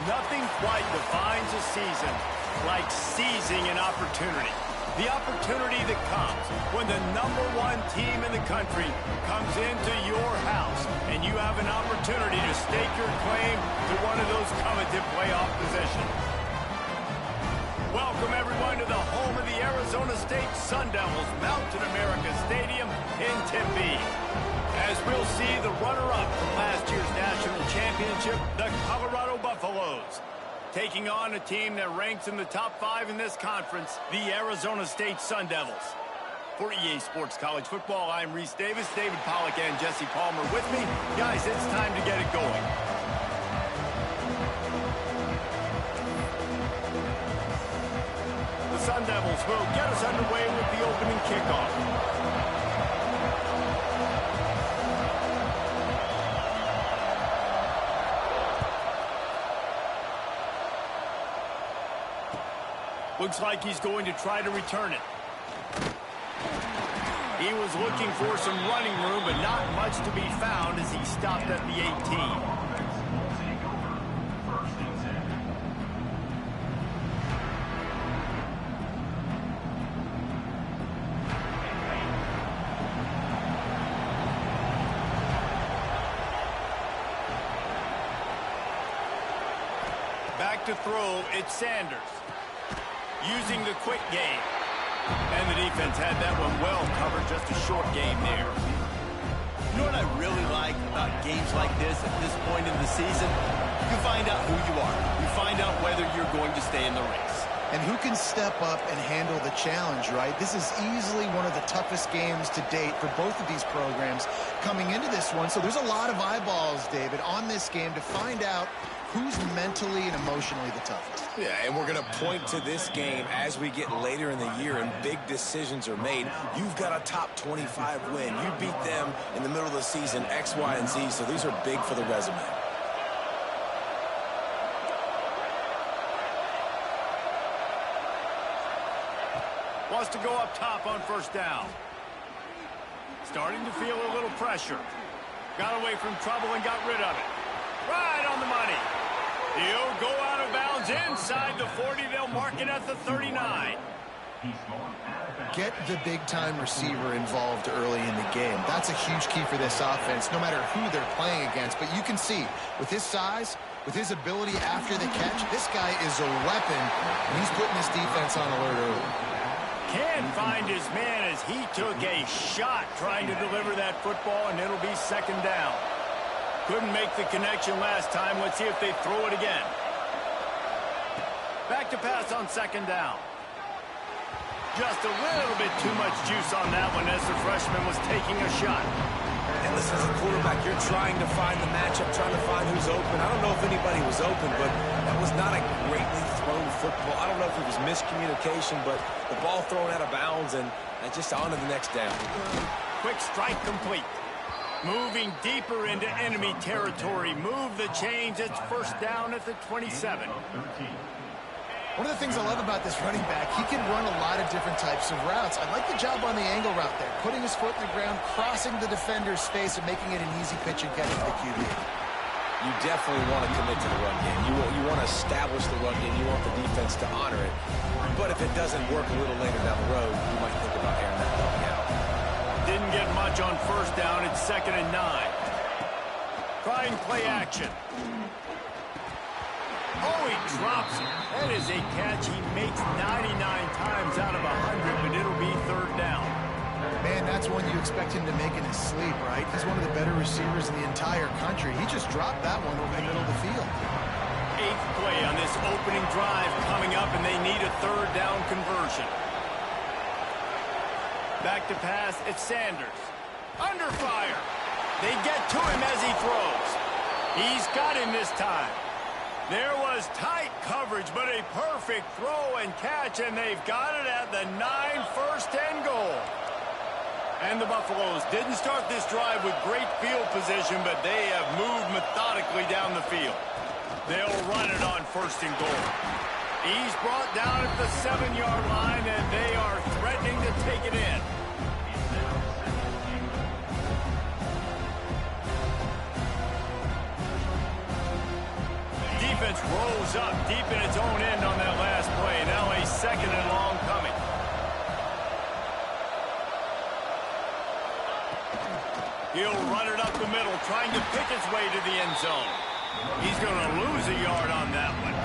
Nothing quite defines a season like seizing an opportunity. The opportunity that comes when the #1 team in the country comes into your house and you have an opportunity to stake your claim to one of those coveted playoff positions. Welcome, everyone, to the home of the Arizona State Sun Devils, Mountain America Stadium in Tempe. As we'll see the runner-up from last year's national championship, the Colorado Buffaloes, taking on a team that ranks in the top 5 in this conference, the Arizona State Sun Devils. For EA Sports College Football, I'm Reese Davis, David Pollack, and Jesse Palmer with me. Guys, it's time to get it going. The Sun Devils will get us underway with the opening kickoff. Looks like he's going to try to return it. He was looking for some running room, but not much to be found as he stopped at the 18. Back to throw, it's Sanders. Using the quick game. And the defense had that one well covered, just a short game there. You know what I really like about games like this at this point in the season? You find out who you are. You find out whether you're going to stay in the race. And who can step up and handle the challenge, right? This is easily one of the toughest games to date for both of these programs coming into this one. So there's a lot of eyeballs, David, on this game to find out who's mentally and emotionally the toughest. Yeah, and we're going to point to this game as we get later in the year and big decisions are made. You've got a top 25 win. You beat them in the middle of the season, X, Y, and Z, so these are big for the resume. Wants to go up top on first down. Starting to feel a little pressure. Got away from trouble and got rid of it. Right on the money. He'll go out of bounds inside the 40. They'll mark it at the 39. Get the big-time receiver involved early in the game. That's a huge key for this offense, no matter who they're playing against. But you can see, with his size, with his ability after the catch, this guy is a weapon, and he's putting his defense on alert early. Can't find his man as he took a shot trying to deliver that football, and it'll be second down. Couldn't make the connection last time. Let's see if they throw it again. Back to pass on second down. Just a little bit too much juice on that one as the freshman was taking a shot. And listen, as a quarterback, you're trying to find the matchup, trying to find who's open. I don't know if anybody was open, but that was not a greatly thrown football. I don't know if it was miscommunication, but the ball thrown out of bounds and just on to the next down. Quick strike complete. Moving deeper into enemy territory. Move the chains. It's first down at the 27. One of the things I love about this running back, he can run a lot of different types of routes. I like the job on the angle route there, putting his foot in the ground, crossing the defender's face, and making it an easy pitch and catch for the QB. You definitely want to commit to the run game. You want to establish the run game. You want the defense to honor it. But if it doesn't work a little later down the road, you might think about airing that dog out. Didn't get much on first down. It's 2nd and 9. Trying play action. Oh, he drops it. That is a catch he makes 99 times out of 100, but it'll be third down. Man, that's one you expect him to make in his sleep, right? He's one of the better receivers in the entire country. He just dropped that one over the middle of the field. 8th play on this opening drive coming up, and they need a third down conversion. Back to pass, it's Sanders. Under fire. They get to him as he throws. He's got him this time. There was tight coverage, but a perfect throw and catch, and they've got it at the 9, first and goal. And the Buffaloes didn't start this drive with great field position, but they have moved methodically down the field. They'll run it on first and goal. He's brought down at the 7-yard line, and they are threatening to take it in. Defense rolls goes up deep in its own end on that last play. Now a second and long coming. He'll run it up the middle, trying to pick its way to the end zone. He's going to lose a yard on that one.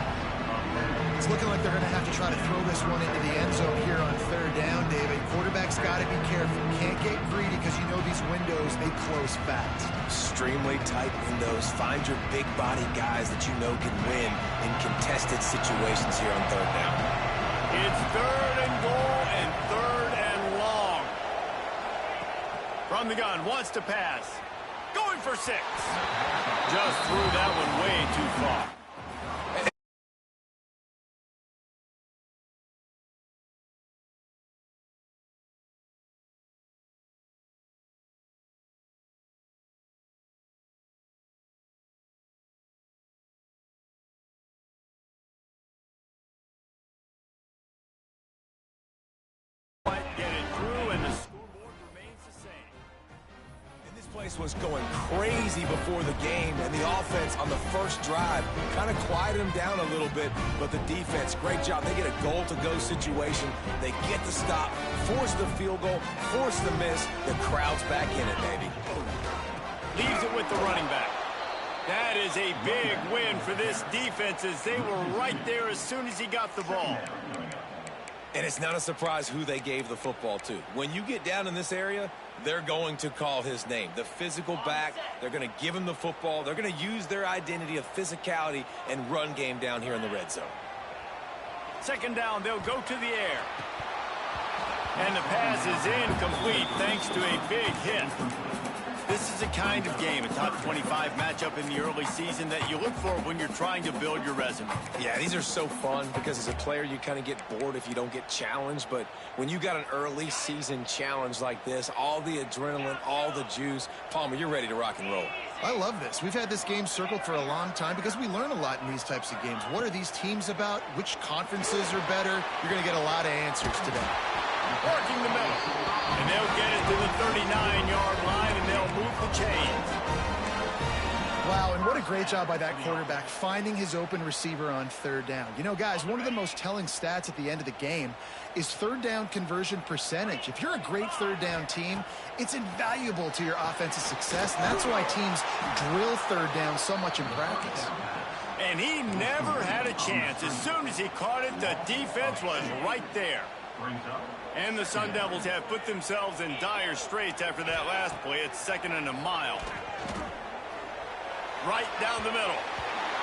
It's looking like they're going to have to try to throw this one into the end zone here on third down, David. Quarterback's got to be careful. Can't get greedy because you know these windows, they close fast. Extremely tight windows. Find your big body guys that you know can win in contested situations here on third down. It's third and goal and third and long. From the gun, wants to pass. Going for 6. Just threw that one way too far. Get it through, and the scoreboard remains the same. And this place was going crazy before the game, and the offense on the first drive kind of quieted them down a little bit, but the defense, great job. They get a goal-to-go situation. They get the stop, force the field goal, force the miss. The crowd's back in it, baby. Leaves it with the running back. That is a big win for this defense as they were right there as soon as he got the ball. And it's not a surprise who they gave the football to. When you get down in this area, they're going to call his name. The physical back, they're going to give him the football. They're going to use their identity of physicality and run game down here in the red zone. Second down, they'll go to the air. And the pass is incomplete thanks to a big hit. This is the kind of game, a top 25 matchup in the early season that you look for when you're trying to build your resume. Yeah, these are so fun because as a player, you kind of get bored if you don't get challenged. But when you got an early season challenge like this, all the adrenaline, all the juice, Palmer, you're ready to rock and roll. I love this. We've had this game circled for a long time because we learn a lot in these types of games. What are these teams about? Which conferences are better? You're going to get a lot of answers today. Working the middle. And they'll get it to the 39-yard line, and they'll move the chains. Wow, and what a great job by that quarterback finding his open receiver on third down. You know, guys, one of the most telling stats at the end of the game is third down conversion percentage. If you're a great third down team, it's invaluable to your offensive success, and that's why teams drill third down so much in practice. And he never had a chance. As soon as he caught it, the defense was right there. And the Sun Devils have put themselves in dire straits after that last play. It's second and a mile. Right down the middle.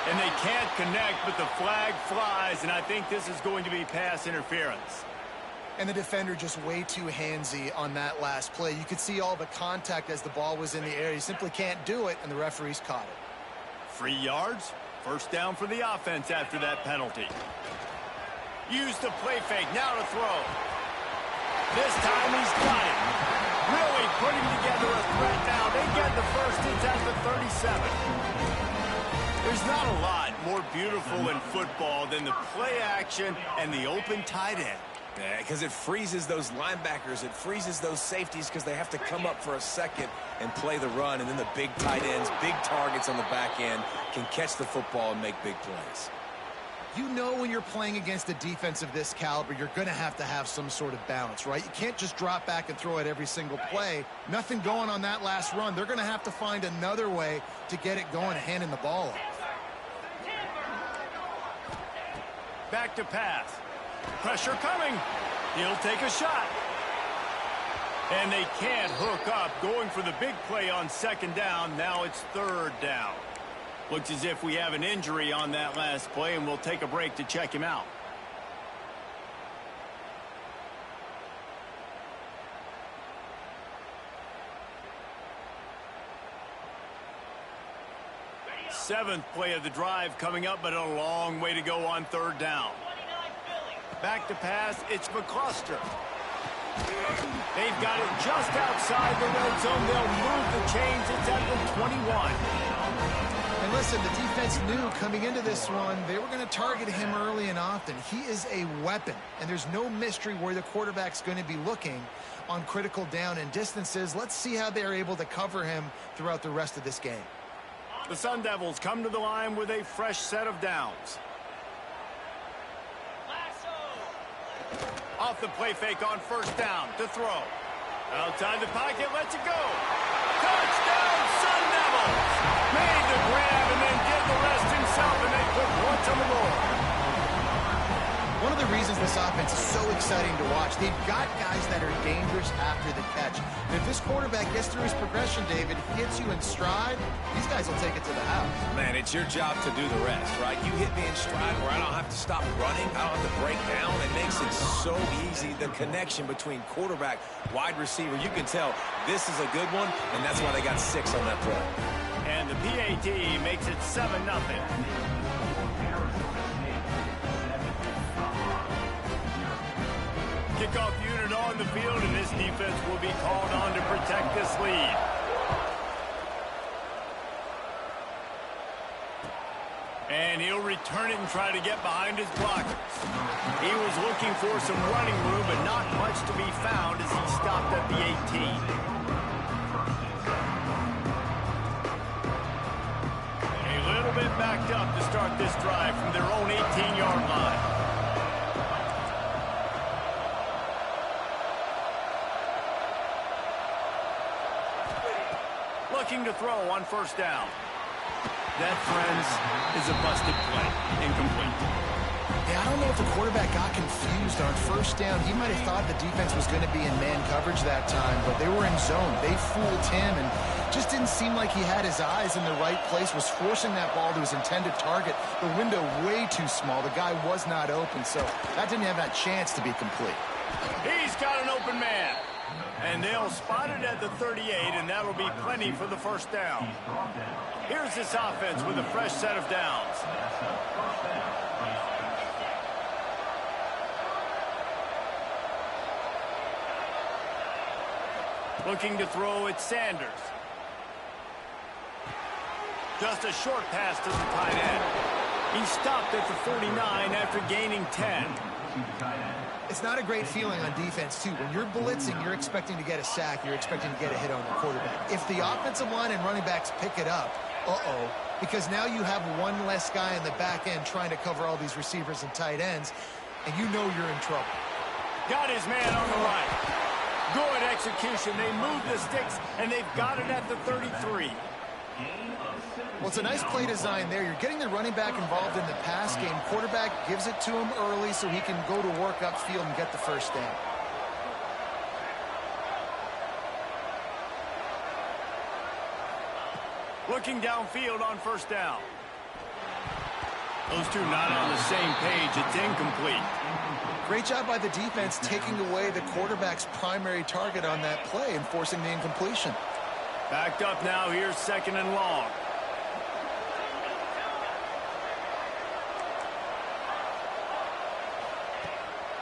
And they can't connect, but the flag flies, and I think this is going to be pass interference. And the defender just way too handsy on that last play. You could see all the contact as the ball was in the air. He simply can't do it, and the referees caught it. 3 yards. First down for the offense after that penalty. Use the play fake. Now to throw. This time he's got it. Really putting together a threat now. They get the first. It's at the 37. There's not a lot more beautiful in football than the play action and the open tight end. Yeah, because it freezes those linebackers. It freezes those safeties because they have to come up for a second and play the run. And then the big tight ends, big targets on the back end can catch the football and make big plays. You know when you're playing against a defense of this caliber, you're going to have some sort of balance, right? You can't just drop back and throw it every single play. Nothing going on that last run. They're going to have to find another way to get it going, handing the ball off. Back to pass. Pressure coming. He'll take a shot. And they can't hook up. Going for the big play on second down. Now it's third down. Looks as if we have an injury on that last play, and we'll take a break to check him out. Seventh play of the drive coming up, but a long way to go on third down. Back to pass, it's McCluster. They've got it just outside the red zone. They'll move the chains. It's at the 21. And listen, the defense knew coming into this one, they were going to target him early and often. He is a weapon, and there's no mystery where the quarterback's going to be looking on critical down and distances. Let's see how they're able to cover him throughout the rest of this game. The Sun Devils come to the line with a fresh set of downs. Off the play fake on first down to throw. Outside the pocket, lets it go. Touchdown, Sun Devils! Made the grab and then did the rest himself, and they put points on the board. One of the reasons this offense is so exciting to watch, they've got guys that are dangerous after the catch. And if this quarterback gets through his progression, David, hits you in stride, these guys will take it to the house. Man, it's your job to do the rest, right? You hit me in stride where I don't have to stop running. I don't have to break down. It makes it so easy. The connection between quarterback, wide receiver, you can tell this is a good one, and that's why they got 6 on that play. And the PAT makes it 7-0. Kickoff unit on the field, and this defense will be called on to protect this lead. And he'll return it and try to get behind his blockers. He was looking for some running room, but not much to be found as he stopped at the 18. A little bit backed up to start this drive from their own 18-yard line. Looking to throw on first down. That, friends, is a busted play. Incomplete. Yeah, I don't know if the quarterback got confused on first down. He might have thought the defense was going to be in man coverage that time, but they were in zone. They fooled him and just didn't seem like he had his eyes in the right place, was forcing that ball to his intended target. The window way too small. The guy was not open, so that didn't have that chance to be complete. He's got an open man. And they'll spot it at the 38, and that'll be plenty for the first down. Here's this offense with a fresh set of downs. Looking to throw at Sanders. Just a short pass to the tight end. He stopped at the 49 after gaining 10. It's not a great feeling on defense, too. When you're blitzing, you're expecting to get a sack. You're expecting to get a hit on the quarterback. If the offensive line and running backs pick it up, because now you have one less guy in the back end trying to cover all these receivers and tight ends, and you know you're in trouble. Got his man on the right. Good execution. They move the sticks, and they've got it at the 33. Well, it's a nice play design there. You're getting the running back involved in the pass game. Quarterback gives it to him early so he can go to work upfield and get the first down. Looking downfield on first down. Those two not on the same page. It's incomplete. Great job by the defense taking away the quarterback's primary target on that play and forcing the incompletion. Backed up now. Here's second and long.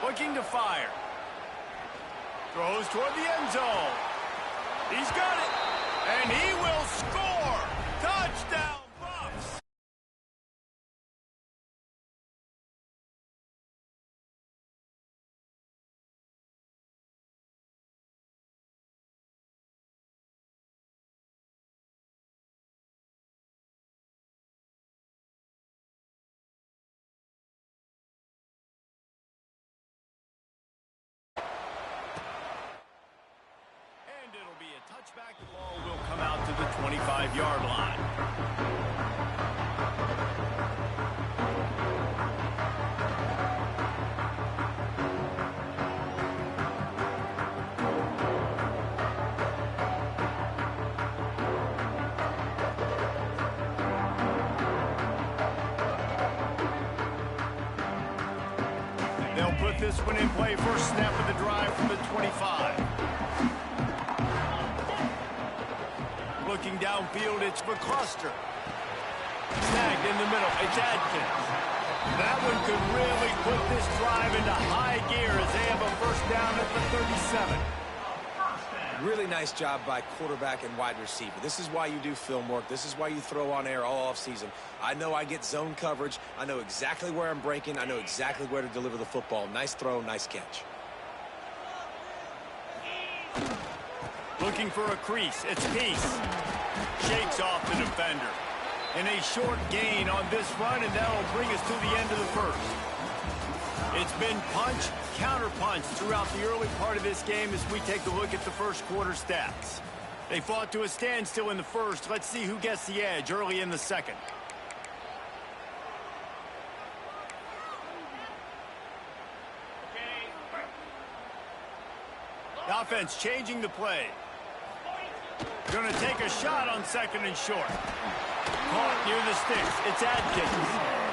Looking to fire. Throws toward the end zone. He's got it. And he will score. Touchdown, Buffs. Touchback, the ball will come out to the 25-yard line. They'll put this one in play. First snap of the drive from the 25. Looking downfield, it's McCluster. Snagged in the middle, it's Adkins. That one could really put this drive into high gear as they have a first down at the 37. Really nice job by quarterback and wide receiver. This is why you do film work. This is why you throw on air all offseason. I know I get zone coverage. I know exactly where I'm breaking. I know exactly where to deliver the football. Nice throw, nice catch. Looking for a crease. It's Peace. Shakes off the defender. And a short gain on this run, and that'll bring us to the end of the first. It's been punch, counter-punch throughout the early part of this game as we take a look at the first quarter stats. They fought to a standstill in the first. Let's see who gets the edge early in the second. The offense changing the play. Going to take a shot on second and short. Caught near the sticks. It's Adkins.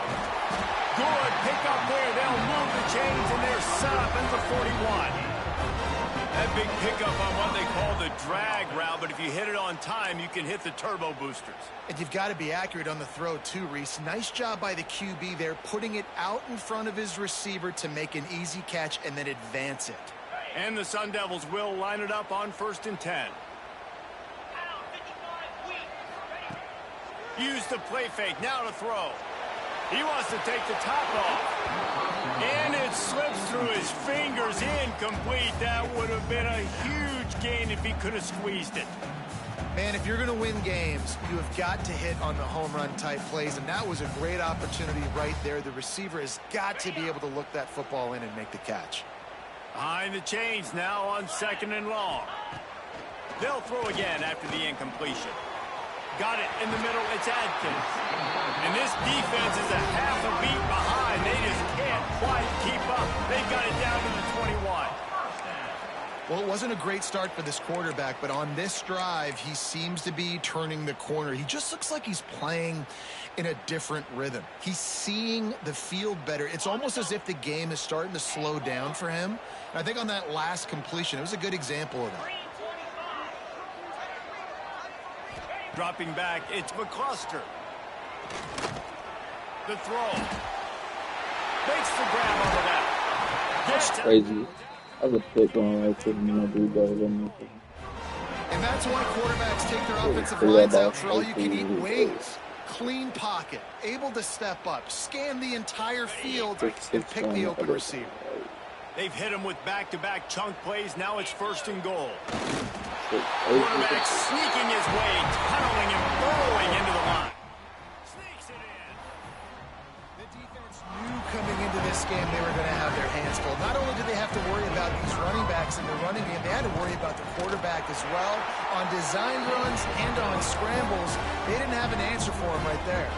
Good pickup there. They'll move the chains, and they're set up at the 41. That big pickup on what they call the drag route, but if you hit it on time, you can hit the turbo boosters. And you've got to be accurate on the throw too, Reese. Nice job by the QB there, putting it out in front of his receiver to make an easy catch and then advance it. And the Sun Devils will line it up on 1st and 10. Use the play fake, now to throw. He wants to take the top off. And it slips through his fingers, incomplete. That would have been a huge gain if he could have squeezed it. Man, if you're going to win games, you have got to hit on the home run type plays, and that was a great opportunity right there. The receiver has got to be able to look that football in and make the catch. Behind the chains now on 2nd and long. They'll throw again after the incompletion. Got it in the middle. It's Adkins. And this defense is a half a beat behind. They just can't quite keep up. They've got it down to the 21. Well, it wasn't a great start for this quarterback, but on this drive, he seems to be turning the corner. He just looks like he's playing in a different rhythm. He's seeing the field better. It's almost as if the game is starting to slow down for him. And I think on that last completion, it was a good example of that. Dropping back, it's McCluster. The throw. Makes the grab over that. That's crazy. That was a pick on right to the And that's why quarterbacks take their offensive lines out for all-you-can-eat wings. Clean pocket, able to step up, scan the entire field, and pick the open receiver. They've hit him with back-to-back chunk plays. Now it's 1st and goal. Quarterback sneaking his way, tunneling and burrowing into the line. Sneaks it in. The defense knew coming into this game they were going to have their hands full. Not only did they have to worry about these running backs in the running game, they had to worry about the quarterback as well. On design runs and on scrambles, they didn't have an answer for him right there.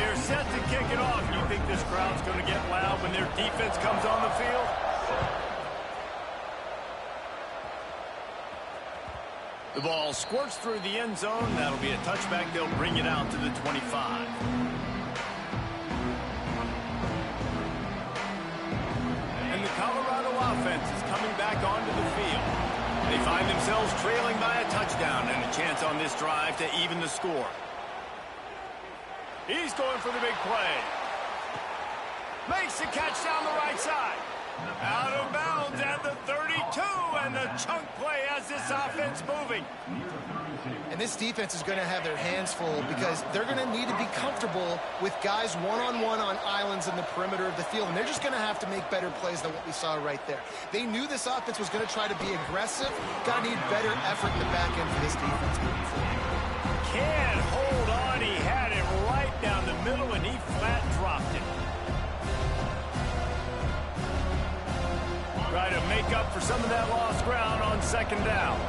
They're set to kick it off. You think this crowd's going to get loud when their defense comes on the field? The ball squirts through the end zone. That'll be a touchback. They'll bring it out to the 25. And the Colorado offense is coming back onto the field. They find themselves trailing by a touchdown and a chance on this drive to even the score. He's going for the big play. Makes the catch down the right side. Out of bounds at the 32, and the chunk play has this offense moving. And this defense is going to have their hands full because they're going to need to be comfortable with guys one-on-one on islands in the perimeter of the field, and they're just going to have to make better plays than what we saw right there. They knew this offense was going to try to be aggressive. Got to need better effort in the back end for this defense moving forward. Can't hold on. He had it right down the middle, and he flat dropped it. Try to make up for some of that lost ground on 2nd down.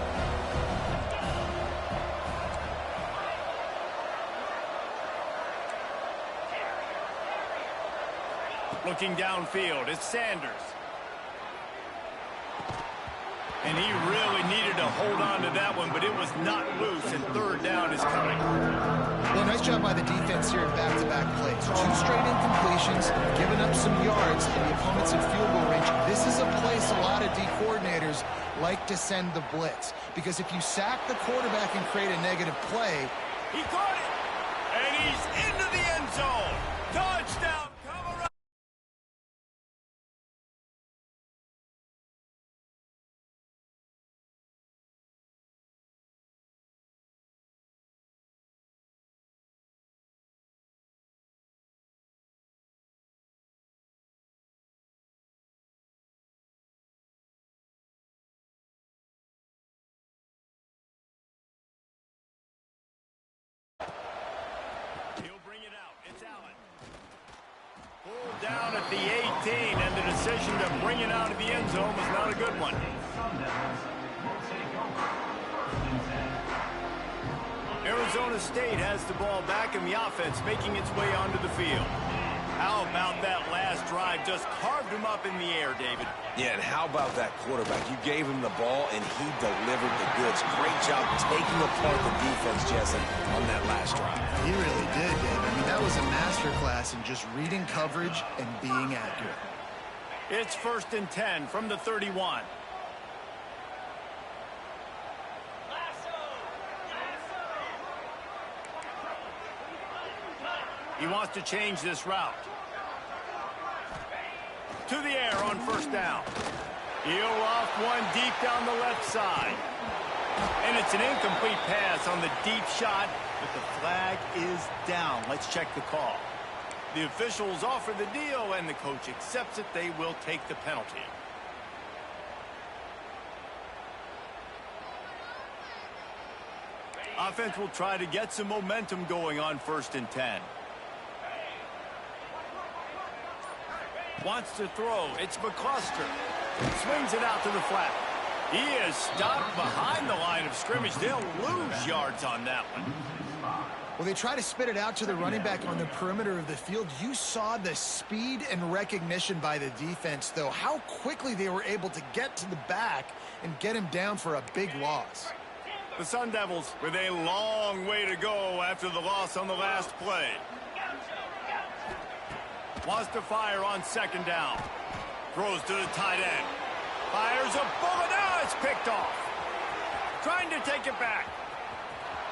Looking downfield, it's Sanders. And he really needed to hold on to that one, but it was not loose, and 3rd down is coming. Well, nice job by the defense here in back-to-back plays. 2 straight incompletions, giving up some yards, and the opponent's in field goal range. This is a place a lot of D coordinators like to send the blitz, because if you sack the quarterback and create a negative play... He caught it, and he's into the end zone. Touchdown. down at the 18, and the decision to bring it out of the end zone was not a good one. Arizona State has the ball back in the offense, making its way onto the field. How about that last drive? Just carved him up in the air, David. Yeah, and how about that quarterback? You gave him the ball, and he delivered the goods. Great job taking apart the defense, Jesse, on that last drive. He really did, Dave. I mean, that was a masterclass in just reading coverage and being accurate. It's 1st and 10 from the 31. He wants to change this route. To the air on 1st down. He'll loft one deep down the left side. And it's an incomplete pass on the deep shot, but the flag is down. Let's check the call. The officials offer the deal, and the coach accepts it. They will take the penalty. Offense will try to get some momentum going on 1st and 10. Wants to throw. It's McCluster. Swings it out to the flat. He is stopped behind the line of scrimmage. They'll lose yards on that one. Well, they try to spit it out to the running back on the perimeter of the field. You saw the speed and recognition by the defense, though. How quickly they were able to get to the back and get him down for a big loss. The Sun Devils with a long way to go after the loss on the last play. Wants to fire on 2nd down. Throws to the tight end. Fires a bullet. Now it's picked off. Trying to take it back.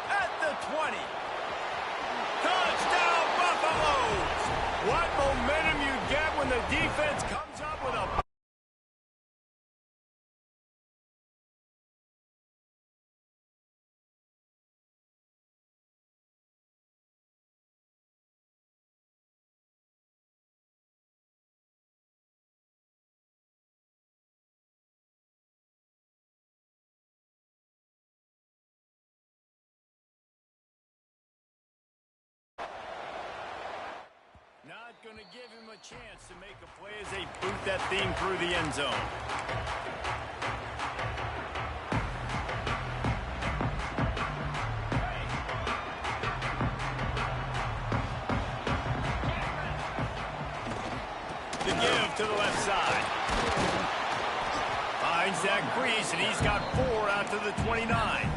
At the 20. Touchdown, Buffaloes! What momentum you get when the defense comes up with a... Not going to give him a chance to make a play as they boot that thing through the end zone. The give to the left side. Finds that crease, and he's got 4 out to the 29.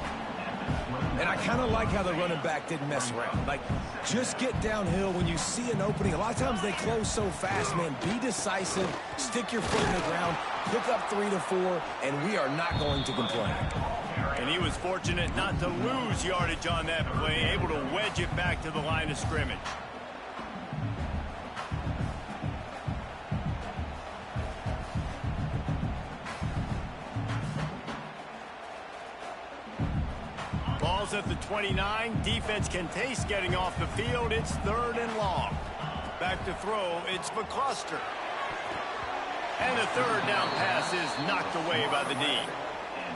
And I kind of like how the running back didn't mess around. Like, just get downhill when you see an opening. A lot of times they close so fast, man. Be decisive, stick your foot in the ground, pick up 3 to 4, and we are not going to complain. And he was fortunate not to lose yardage on that play, able to wedge it back to the line of scrimmage. Ball's at the 29. Defense can taste getting off the field. It's 3rd and long. Back to throw. It's McCluster. And the 3rd down pass is knocked away by the D.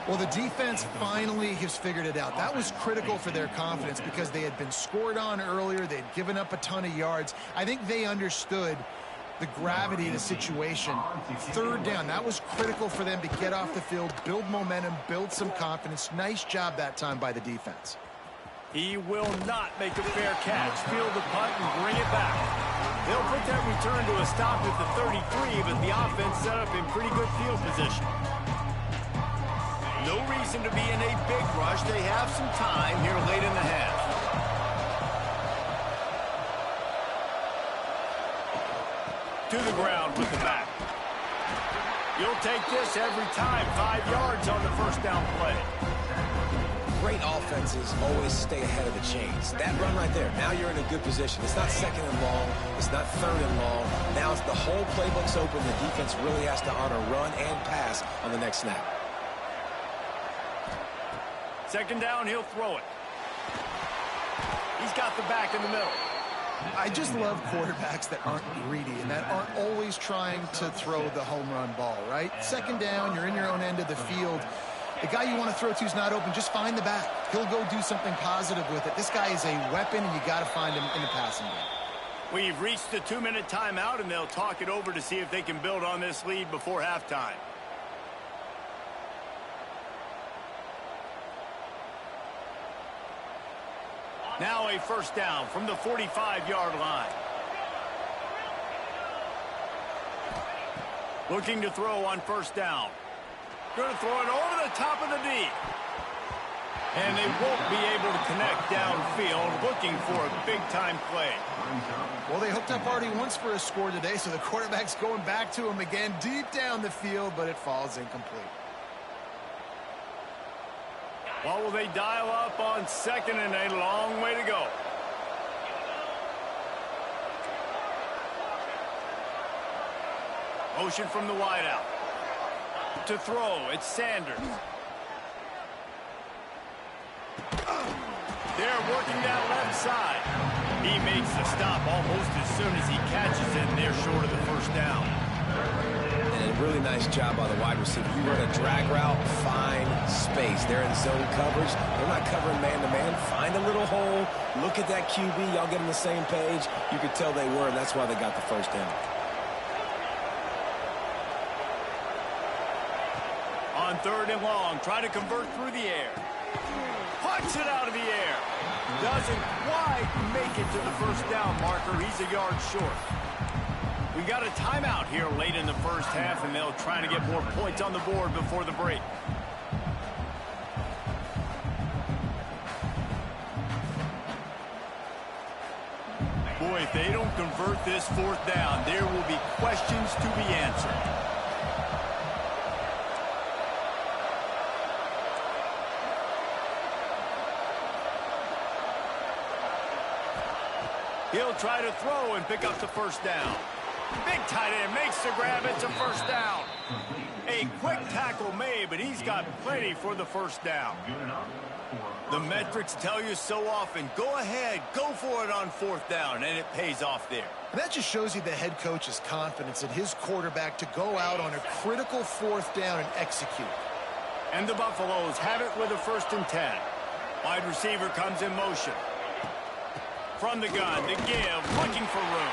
Well, the defense finally has figured it out. That was critical for their confidence because they had been scored on earlier. They'd given up a ton of yards. I think they understood the gravity of the situation. 3rd down, that was critical for them to get off the field, build momentum, build some confidence. Nice job that time by the defense. He will not make a fair catch. Field the punt and bring it back. They'll put that return to a stop at the 33, but the offense set up in pretty good field position. No reason to be in a big rush. They have some time here late in the half. To the ground with the back. You'll take this every time. 5 yards on the 1st down play. Great offenses always stay ahead of the chains. That run right there, now you're in a good position. It's not 2nd and long. It's not 3rd and long. Now it's the whole playbook's open. The defense really has to honor run and pass on the next snap. 2nd down, he'll throw it. He's got the back in the middle. I just love quarterbacks that aren't greedy and that aren't always trying to throw the home run ball, right? 2nd down, you're in your own end of the field. The guy you want to throw to is not open. Just find the back. He'll go do something positive with it. This guy is a weapon, and you got to find him in the passing game. We've reached the 2-minute timeout, and they'll talk it over to see if they can build on this lead before halftime. Now a first down from the 45-yard line. Looking to throw on first down. Going to throw it over the top of the D. And they won't be able to connect downfield, looking for a big-time play. Well, they hooked up already once for a score today, so the quarterback's going back to him again deep down the field, but it falls incomplete. Well, will they dial up on second and a long way to go? Motion from the wideout. To throw, it's Sanders. They're working that left side. He makes the stop almost as soon as he catches it, and they're short of the first down. And a really nice job by the wide receiver. You run a drag route, find space. They're in zone coverage. They're not covering man-to-man. Find a little hole. Look at that QB. Y'all get on the same page. You could tell they were, and that's why they got the first down. On third and long, try to convert through the air. Punch it out of the air. Doesn't quite make it to the first down marker. He's a yard short. We got a timeout here late in the first half, and they'll try to get more points on the board before the break. Boy, if they don't convert this fourth down, there will be questions to be answered. He'll try to throw and pick up the first down. Big tight end makes the grab. It's a first down. A quick tackle made, but he's got plenty for the first down. The metrics tell you so often, go ahead, go for it on fourth down, and it pays off there. And that just shows you the head coach's confidence in his quarterback to go out on a critical fourth down and execute. And the Buffaloes have it with a 1st and 10. Wide receiver comes in motion. From the gun, the give, looking for room.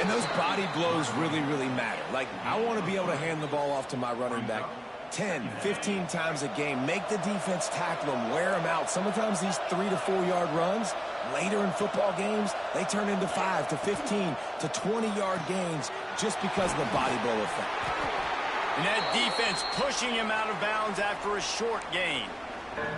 And those body blows really, really matter. Like, I want to be able to hand the ball off to my running back 10, 15 times a game. Make the defense tackle them, wear them out. Sometimes these 3 to 4 yard runs, later in football games, they turn into 5 to 15 to 20-yard gains just because of the body blow effect. And that defense pushing him out of bounds after a short gain.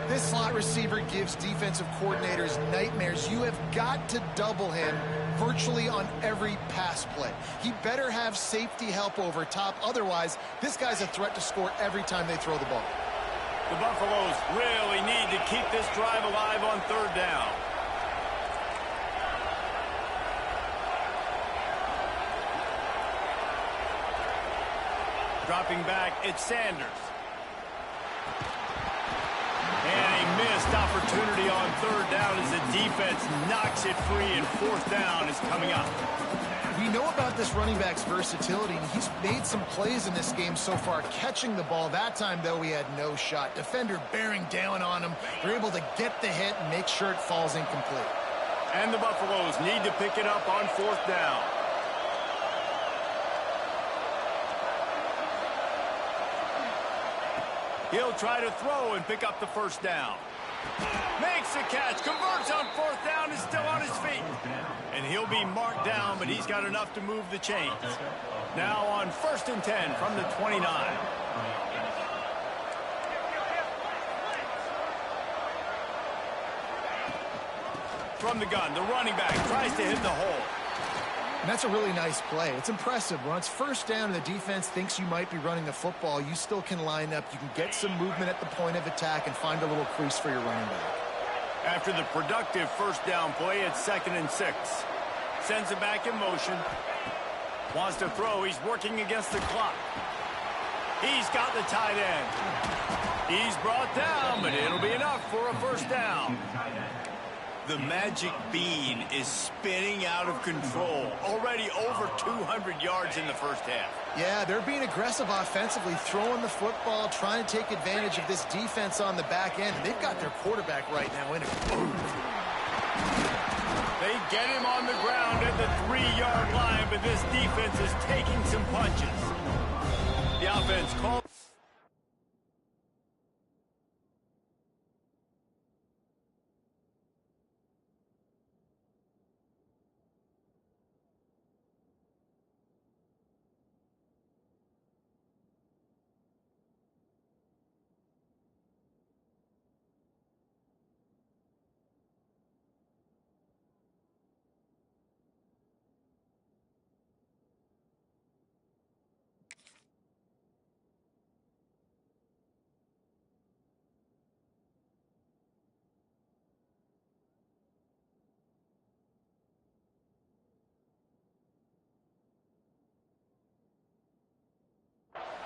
This slot receiver gives defensive coordinators nightmares. You have got to double him virtually on every pass play. He better have safety help over top. Otherwise, this guy's a threat to score every time they throw the ball. The Buffaloes really need to keep this drive alive on third down. Dropping back, it's Sanders. And a missed opportunity on third down as the defense knocks it free, and fourth down is coming up. We know about this running back's versatility, and he's made some plays in this game so far, catching the ball. That time, though, he had no shot. Defender bearing down on him. They're able to get the hit and make sure it falls incomplete. And the Buffaloes need to pick it up on fourth down. He'll try to throw and pick up the first down. Makes the catch, converts on fourth down, is still on his feet. And he'll be marked down, but he's got enough to move the chains. Now on 1st and 10 from the 29. From the gun, the running back tries to hit the hole. And that's a really nice play. It's impressive. When it's first down and the defense thinks you might be running the football, you still can line up. You can get some movement at the point of attack and find a little crease for your running back. After the productive first down play, it's 2nd and 6. Sends it back in motion. Wants to throw. He's working against the clock. He's got the tight end. He's brought down, but it'll be enough for a first down. The magic bean is spinning out of control. Already over 200 yards in the first half. Yeah, they're being aggressive offensively, throwing the football, trying to take advantage of this defense on the back end. They've got their quarterback right now in it. They get him on the ground at the 3-yard line, but this defense is taking some punches. The offense calls.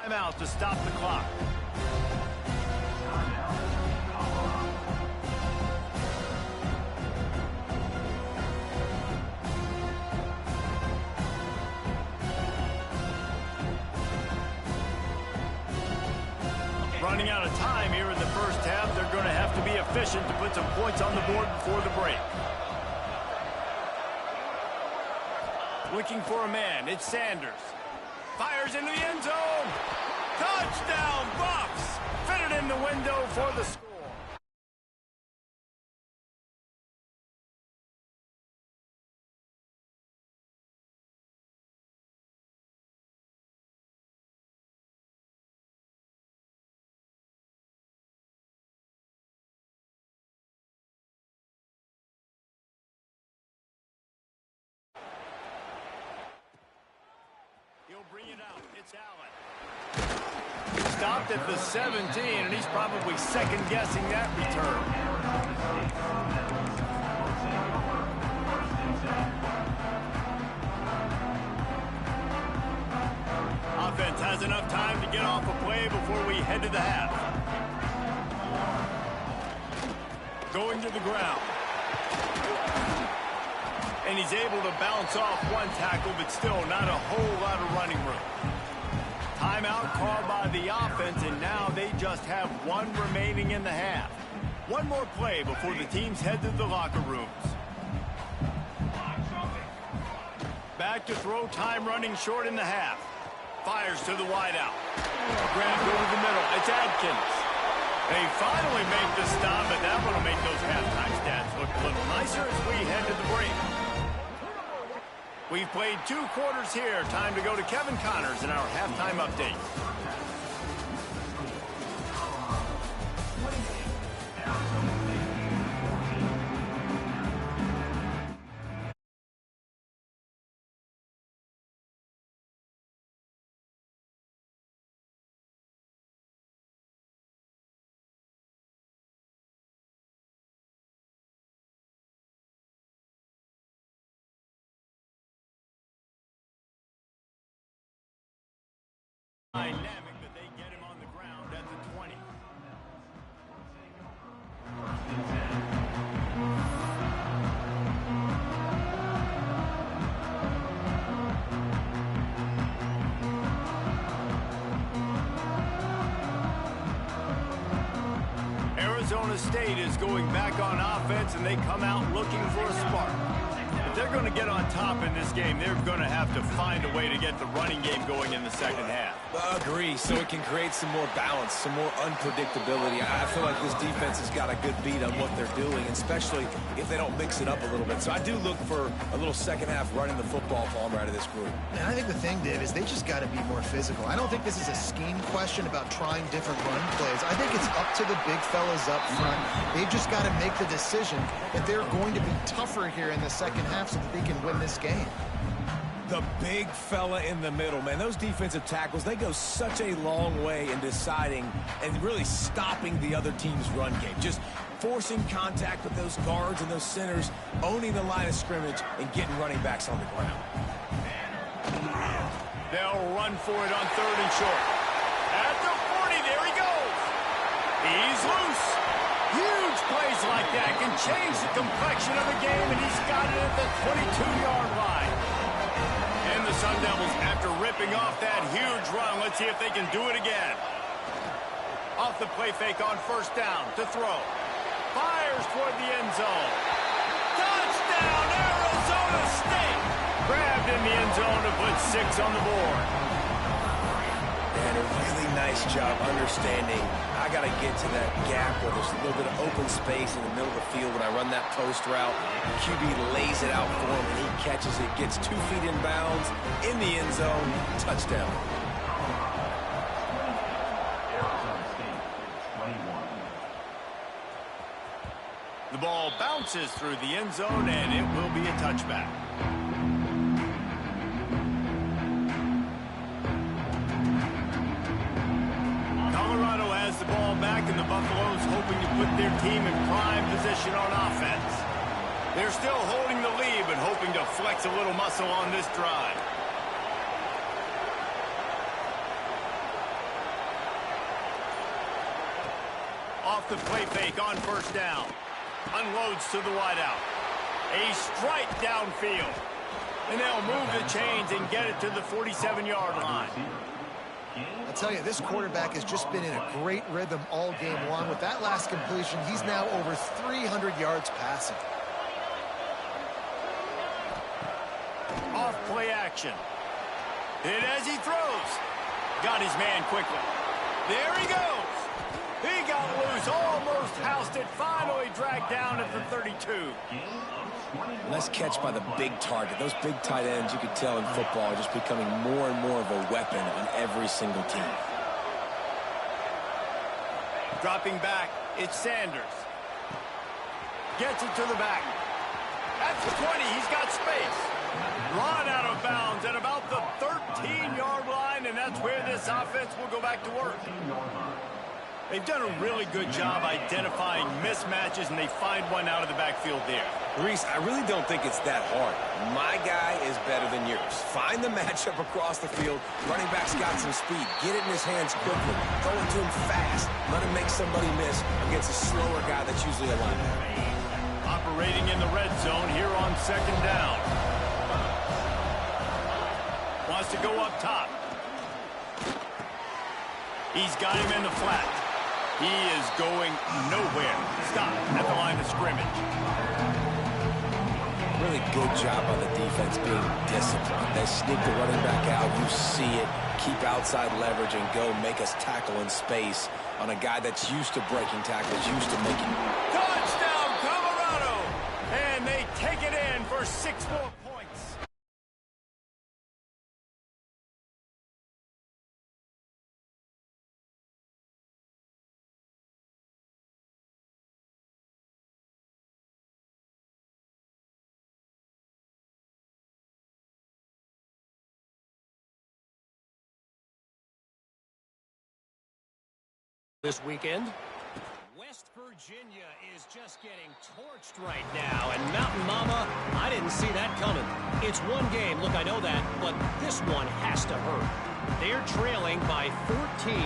Timeout to stop the clock. Running out of time here in the first half. They're going to have to be efficient to put some points on the board before the break. Looking for a man. It's Sanders. Fires into the end zone. Touchdown, Bucks. Fitted in the window for the score. He'll bring it out. It's Allen. Stopped at the 17, and he's probably second-guessing that return. Offense has enough time to get off a play before we head to the half. Going to the ground. And he's able to bounce off one tackle, but still not a whole lot of running room. Timeout called by the offense, and now they just have one remaining in the half. One more play before the teams head to the locker rooms. Back to throw, time running short in the half. Fires to the wideout. Grabbed over the middle. It's Adkins. They finally make the stop, but that one will make those halftime stats look a little nicer as we head to the break. We've played 2 quarters here. Time to go to Kevin Connors in our halftime update. Dynamic, but they get him on the ground at the 20. Arizona State is going back on offense, and they come out looking for a spark. If they're going to get on top in this game, they're going to have to find a way to get the running game going in the second half. Agree, so it can create some more balance, some more unpredictability. I feel like this defense has got a good beat on what they're doing, especially if they don't mix it up a little bit. So I do look for a little second half running the football palm out of this group. And I think the thing, Dave, is they just got to be more physical. I don't think this is a scheme question about trying different run plays. I think it's up to the big fellas up front. They've just got to make the decision that they're going to be tougher here in the second half so that they can win this game. The big fella in the middle, man. Those defensive tackles, they go such a long way in deciding and really stopping the other team's run game. Just forcing contact with those guards and those centers, owning the line of scrimmage, and getting running backs on the ground. They'll run for it on 3rd and short. At the 40, there he goes. He's loose. Huge plays like that can change the complexion of the game, and he's got it at the 22-yard line. And the Sun Devils, after ripping off that huge run, let's see if they can do it again. Off the play fake on 1st down to throw. Fires toward the end zone. Touchdown, Arizona! mistake. Grabbed in the end zone to put 6 on the board. And a really nice job understanding I got to get to that gap where there's a little bit of open space in the middle of the field when I run that post route. QB lays it out for him, and he catches it, gets 2 feet in bounds, in the end zone, touchdown. The ball bounces through the end zone, and it will be a touchback. Colorado has the ball back, and the Buffaloes hoping to put their team in prime position on offense. They're still holding the lead, but hoping to flex a little muscle on this drive. Off the play fake on first down. Unloads to the wideout. A strike downfield. And they'll move the chains and get it to the 47-yard line. I'll tell you, this quarterback has just been in a great rhythm all game long. With that last completion, he's now over 300 yards passing. Off play action. Hit as he throws. Got his man quickly. There he goes. He got loose, almost housed it, finally dragged down at the 32. Nice catch by the big target. Those big tight ends, you could tell in football, are just becoming more and more of a weapon on every single team. Dropping back, it's Sanders. Gets it to the back. At the 20, he's got space. Run out of bounds at about the 13-yard line, and that's where this offense will go back to work. They've done a really good job identifying mismatches, and they find one out of the backfield there. Reese, I really don't think it's that hard. My guy is better than yours. Find the matchup across the field. Running back's got some speed. Get it in his hands quickly. Throw it to him fast. Let him make somebody miss against a slower guy that's usually a linebacker. Operating in the red zone here on second down. Wants to go up top. He's got him in the flat. He is going nowhere. Stop at the line of scrimmage. Really good job on the defense being disciplined. They sneak the running back out. You see it. Keep outside leverage and go make us tackle in space on a guy that's used to breaking tackles, used to making... Touchdown, Colorado! And they take it in for 6 more points. This weekend, West Virginia is just getting torched right now, and Mountain Mama, I didn't see that coming. It's one game, look, I know that, but this one has to hurt. They're trailing by 14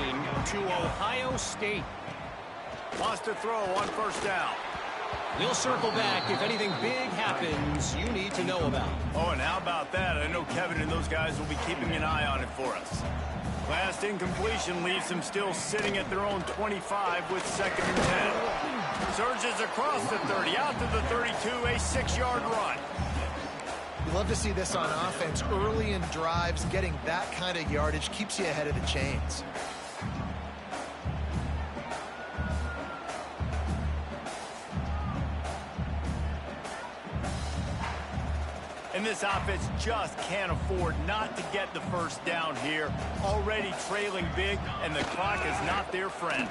to Ohio State. Wants to throw on first down. We'll circle back if anything big happens you need to know about. Oh, and how about that? I know Kevin and those guys will be keeping an eye on it for us. Last incompletion leaves them still sitting at their own 25 with 2nd and 10. Surges across the 30, out to the 32, a 6-yard run. You love to see this on offense. Early in drives, getting that kind of yardage keeps you ahead of the chains. And this offense just can't afford not to get the first down here. Already trailing big, and the clock is not their friend.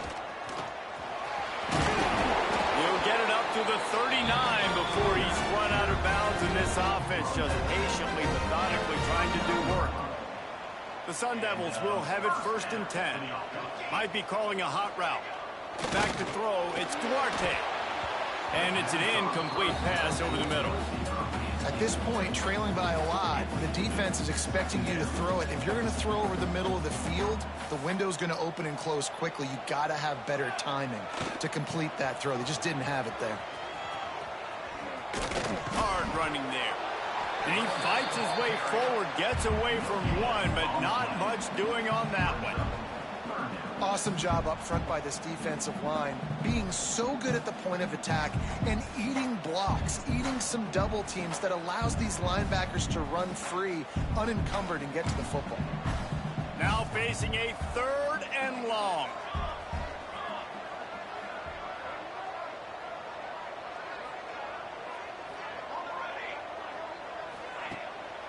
He'll get it up to the 39 before he's run out of bounds, and this offense just patiently, methodically trying to do work. The Sun Devils will have it 1st and 10. Might be calling a hot route. Back to throw, it's Duarte. And it's an incomplete pass over the middle. At this point, trailing by a lot, the defense is expecting you to throw it. If you're going to throw over the middle of the field, the window's going to open and close quickly. You've got to have better timing to complete that throw. They just didn't have it there. Hard running there. And he fights his way forward, gets away from one, but not much doing on that one. Awesome job up front by this defensive line, being so good at the point of attack and eating blocks, eating some double teams that allows these linebackers to run free, unencumbered, and get to the football. Now facing a 3rd and long.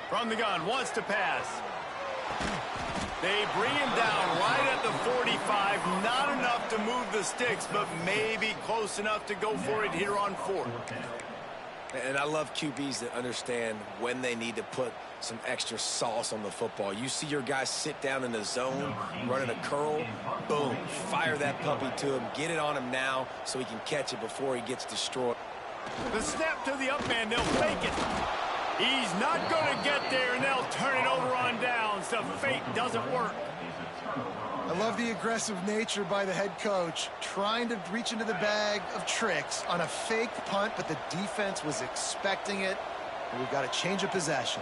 From the gun, wants to pass. They bring him down right at the 45. Not enough to move the sticks, but maybe close enough to go for it here on 4th. And I love QBs that understand when they need to put some extra sauce on the football. You see your guys sit down in the zone, running a curl, boom, fire that puppy to him, get it on him now so he can catch it before he gets destroyed. The snap to the up man, they'll fake it. He's not going to get there, and they'll turn it over on downs. The fake doesn't work. I love the aggressive nature by the head coach, trying to reach into the bag of tricks on a fake punt, but the defense was expecting it, and we've got a change of possession.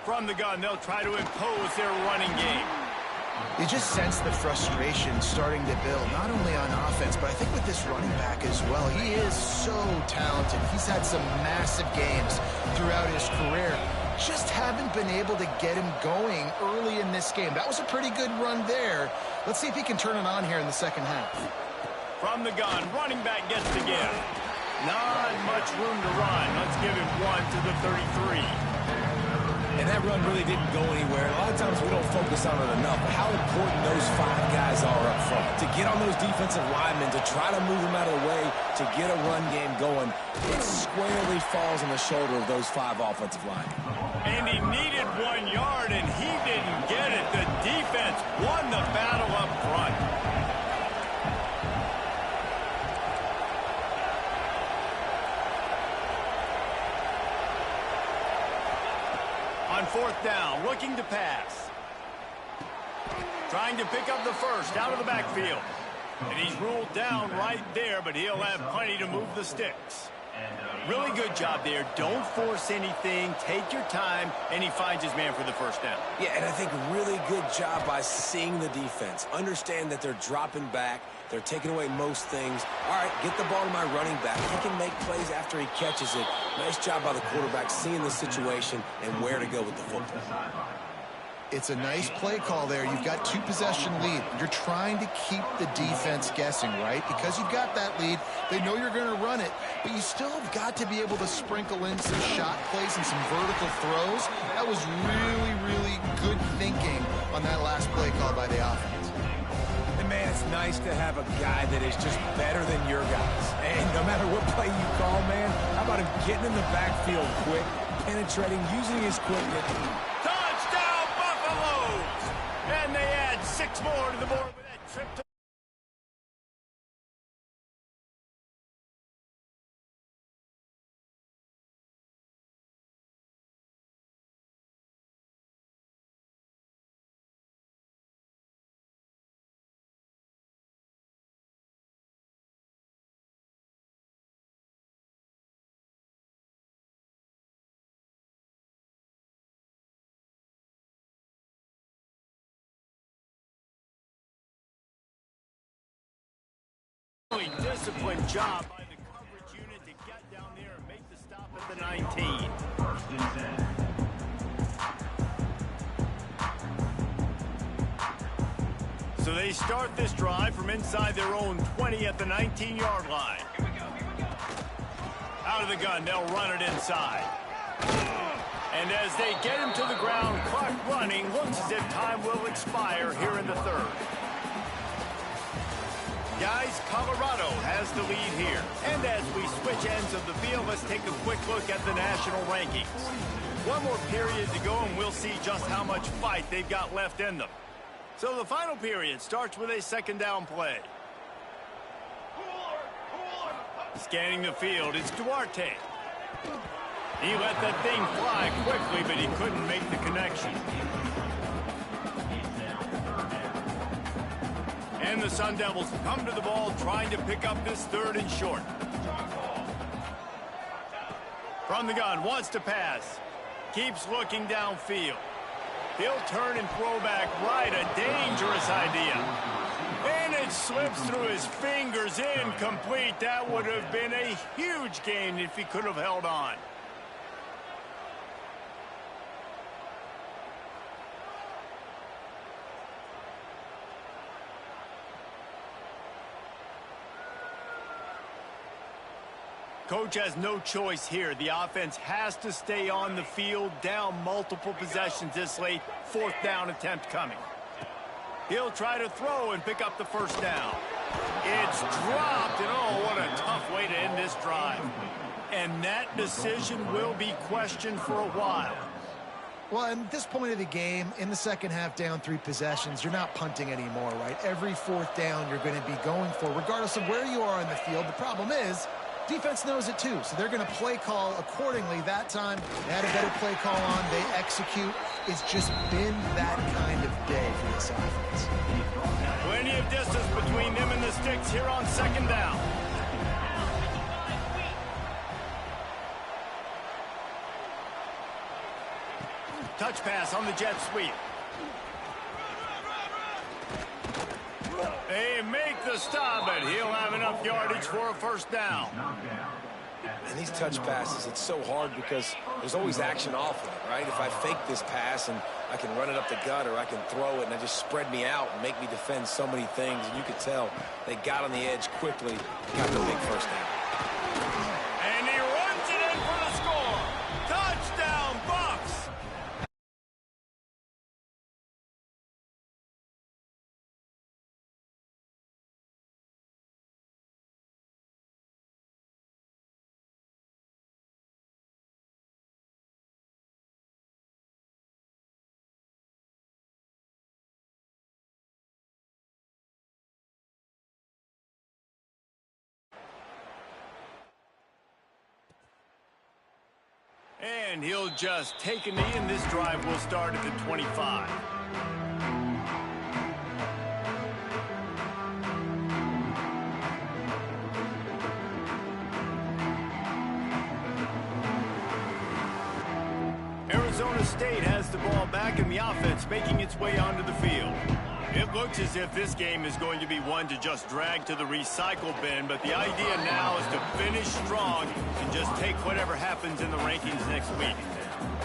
From the gun, they'll try to impose their running game. You just sense the frustration starting to build, not only on offense, but I think with this running back as well. He is so talented. He's had some massive games throughout his career. Just haven't been able to get him going early in this game. That was a pretty good run there. Let's see if he can turn it on here in the second half. From the gun, running back gets the give. Not much room to run. Let's give him 1 to the 33. And that run really didn't go anywhere. A lot of times we don't focus on it enough, but how important those 5 guys are up front. To get on those defensive linemen, to try to move them out of the way, to get a run game going, it squarely falls on the shoulder of those 5 offensive linemen. And he needed 1 yard, and he didn't get it. The defense won the battle up front. On 4th down, looking to pass. Trying to pick up the first out of the backfield. And he's ruled down right there, but he'll have plenty to move the sticks. Really good job there. Don't force anything. Take your time, and he finds his man for the first down. Yeah, and I think really good job by seeing the defense. Understand that they're dropping back. They're taking away most things. All right, get the ball to my running back. He can make plays after he catches it. Nice job by the quarterback seeing the situation and where to go with the football. It's a nice play call there. You've got 2-possession lead. You're trying to keep the defense guessing, right? Because you've got that lead. They know you're going to run it, but you still have got to be able to sprinkle in some shot plays and some vertical throws. That was really, really good thinking on that last play call by the offense. And man, it's nice to have a guy that is just better than your guys. And no matter what play you call, man, how about him getting in the backfield quick, penetrating, using his quickness. Touchdown, Buffaloes! And they add 6 more to the board with that trip to really disciplined job by the coverage unit to get down there and make the stop at the 19. So they start this drive from inside their own 20 at the 19-yard line. Out of the gun, they'll run it inside. And as they get him to the ground, clock running, looks as if time will expire here in the 3rd. Guys, Colorado has the lead here. And as we switch ends of the field, let's take a quick look at the national rankings. 1 more period to go, and we'll see just how much fight they've got left in them. So the final period starts with a 2nd down play. Scanning the field, it's Duarte. He let that thing fly quickly, but he couldn't make the connection. And the Sun Devils come to the ball trying to pick up this 3rd and short. From the gun, wants to pass. Keeps looking downfield. He'll turn and throw back right, a dangerous idea. And it slips through his fingers, incomplete. That would have been a huge gain if he could have held on. Coach has no choice here. The offense has to stay on the field, down multiple possessions this late. 4th down attempt coming. He'll try to throw and pick up the first down. It's dropped, and oh, what a tough way to end this drive. And that decision will be questioned for a while. Well, at this point of the game, in the second half, down 3 possessions, you're not punting anymore, right? Every 4th down you're going to be going for, regardless of where you are on the field. The problem is, defense knows it too, so they're going to play call accordingly. That time, they had a better play call on. They execute. It's just been that kind of day for this offense. Plenty of distance between them and the sticks here on 2nd down. Touch pass on the jet sweep. They make the stop, but he'll have enough yardage for a first down. And these touch passes, it's so hard because there's always action off of it, right? If I fake this pass and I can run it up the gut, or I can throw it and it just spread me out and make me defend so many things. And you could tell they got on the edge quickly, got the big first down. And he runs it in for the score. Touchdown, Bucs! And he'll just take a knee, and this drive will start at the 25. Arizona State has the ball back, and the offense making its way onto the field. It looks as if this game is going to be one to just drag to the recycle bin, but the idea now is to finish strong and just take whatever happens in the rankings next week.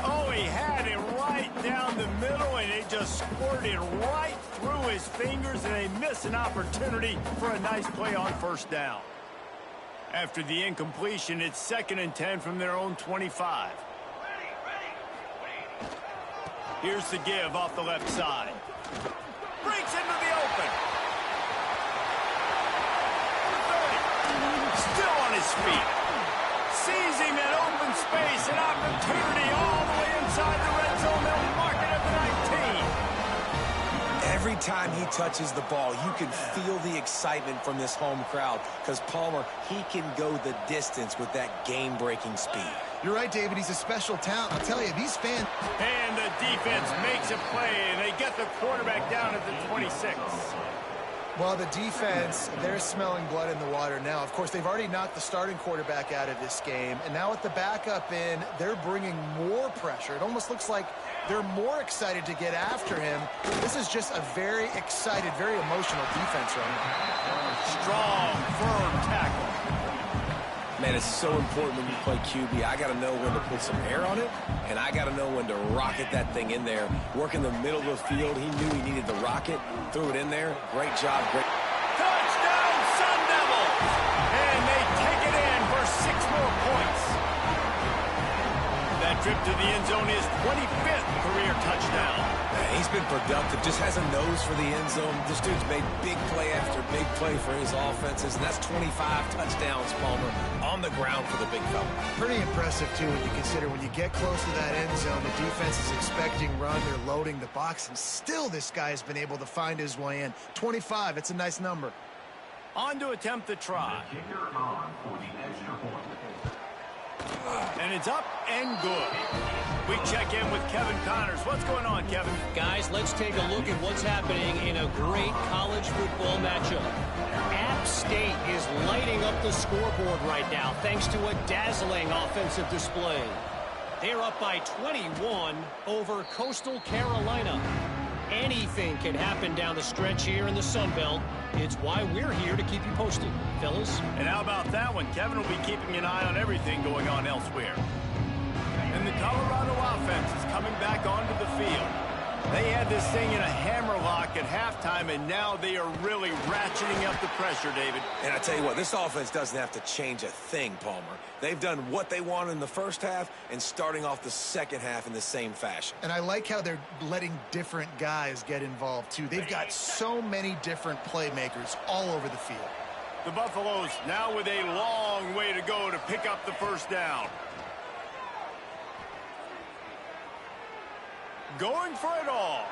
Oh, he had it right down the middle, and it just squirted right through his fingers, and they miss an opportunity for a nice play on first down. After the incompletion, it's 2nd and 10 from their own 25. Here's the give off the left side. Breaks into the open. 30. Still on his feet. Seizing that open space, an opportunity all the way inside the red zone. They'll mark it at the 19. Every time he touches the ball, you can feel the excitement from this home crowd because Palmer, he can go the distance with that game-breaking speed. You're right, David. He's a special talent. I'll tell you, these fans... And the defense makes a play, and they get the quarterback down at the 26. Well, the defense, they're smelling blood in the water now. Of course, they've already knocked the starting quarterback out of this game, and now with the backup in, they're bringing more pressure. It almost looks like they're more excited to get after him. This is just a very excited, very emotional defense right now. Strong, firm tackle. Man, it's so important when you play QB. I got to know when to put some air on it, and I got to know when to rocket that thing in there. Work in the middle of the field. He knew he needed the rocket, threw it in there. Great job. Great. Touchdown, Sun Devils! And they take it in for 6 more points. That trip to the end zone is 25th career touchdown. Man, he's been productive, just has a nose for the end zone. This dude's made big play after big play for his offenses, and that's 25 touchdowns, Palmer, on the ground for the big fella. Pretty impressive, too, when you consider when you get close to that end zone, the defense is expecting run, they're loading the box, and still this guy has been able to find his way in. 25, it's a nice number. On to attempt the try. And it's up and good. We check in with Kevin Connors. What's going on, Kevin? Guys, let's take a look at what's happening in a great college football matchup. App State is lighting up the scoreboard right now thanks to a dazzling offensive display. They are up by 21 over Coastal Carolina. Anything can happen down the stretch here in the Sun Belt. It's why we're here to keep you posted, fellas. And how about that one? Kevin will be keeping an eye on everything going on elsewhere. And the Colorado offense is coming back onto the field. They had this thing in a hammerlock at halftime, and now they are really ratcheting up the pressure, David. And I tell you what, this offense doesn't have to change a thing, Palmer. They've done what they wanted in the first half and starting off the second half in the same fashion. And I like how they're letting different guys get involved, too. They've got so many different playmakers all over the field. The Buffaloes now with a long way to go to pick up the first down. Going for it all.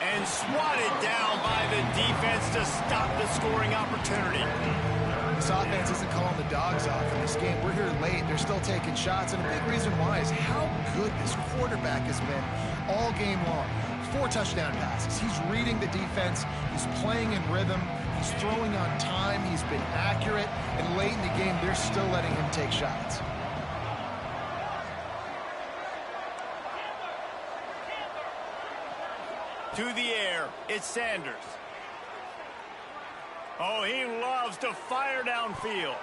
And swatted down by the defense to stop the scoring opportunity. This offense isn't calling the dogs off in this game. We're here late. They're still taking shots. And a big reason why is how good this quarterback has been all game long. 4 touchdown passes. He's reading the defense. He's playing in rhythm. He's throwing on time. He's been accurate. And late in the game, they're still letting him take shots. To the air, it's Sanders. Oh, he loves to fire downfield.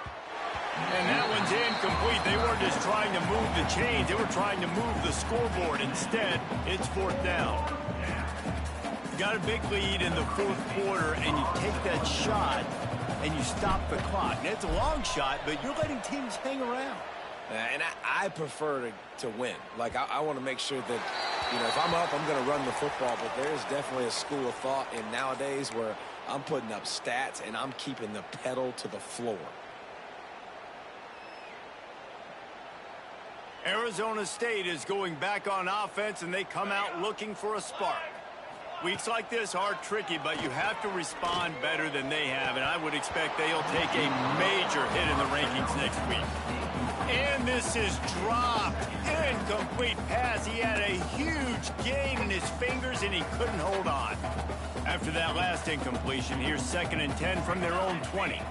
And that one's incomplete. They weren't just trying to move the chains. They were trying to move the scoreboard. Instead, it's 4th down. You got a big lead in the 4th quarter, and you take that shot, and you stop the clock. And it's a long shot, but you're letting teams hang around. And I prefer to win. Like, I want to make sure that, you know, if I'm up, I'm going to run the football. But there's definitely a school of thought in nowadays where I'm putting up stats and I'm keeping the pedal to the floor. Arizona State is going back on offense, and they come out looking for a spark. Weeks like this are tricky, but you have to respond better than they have, and I would expect they'll take a major hit in the rankings next week. And this is dropped. Incomplete pass. He had a huge gain in his fingers, and he couldn't hold on. After that last incompletion, here's 2nd and 10 from their own 20.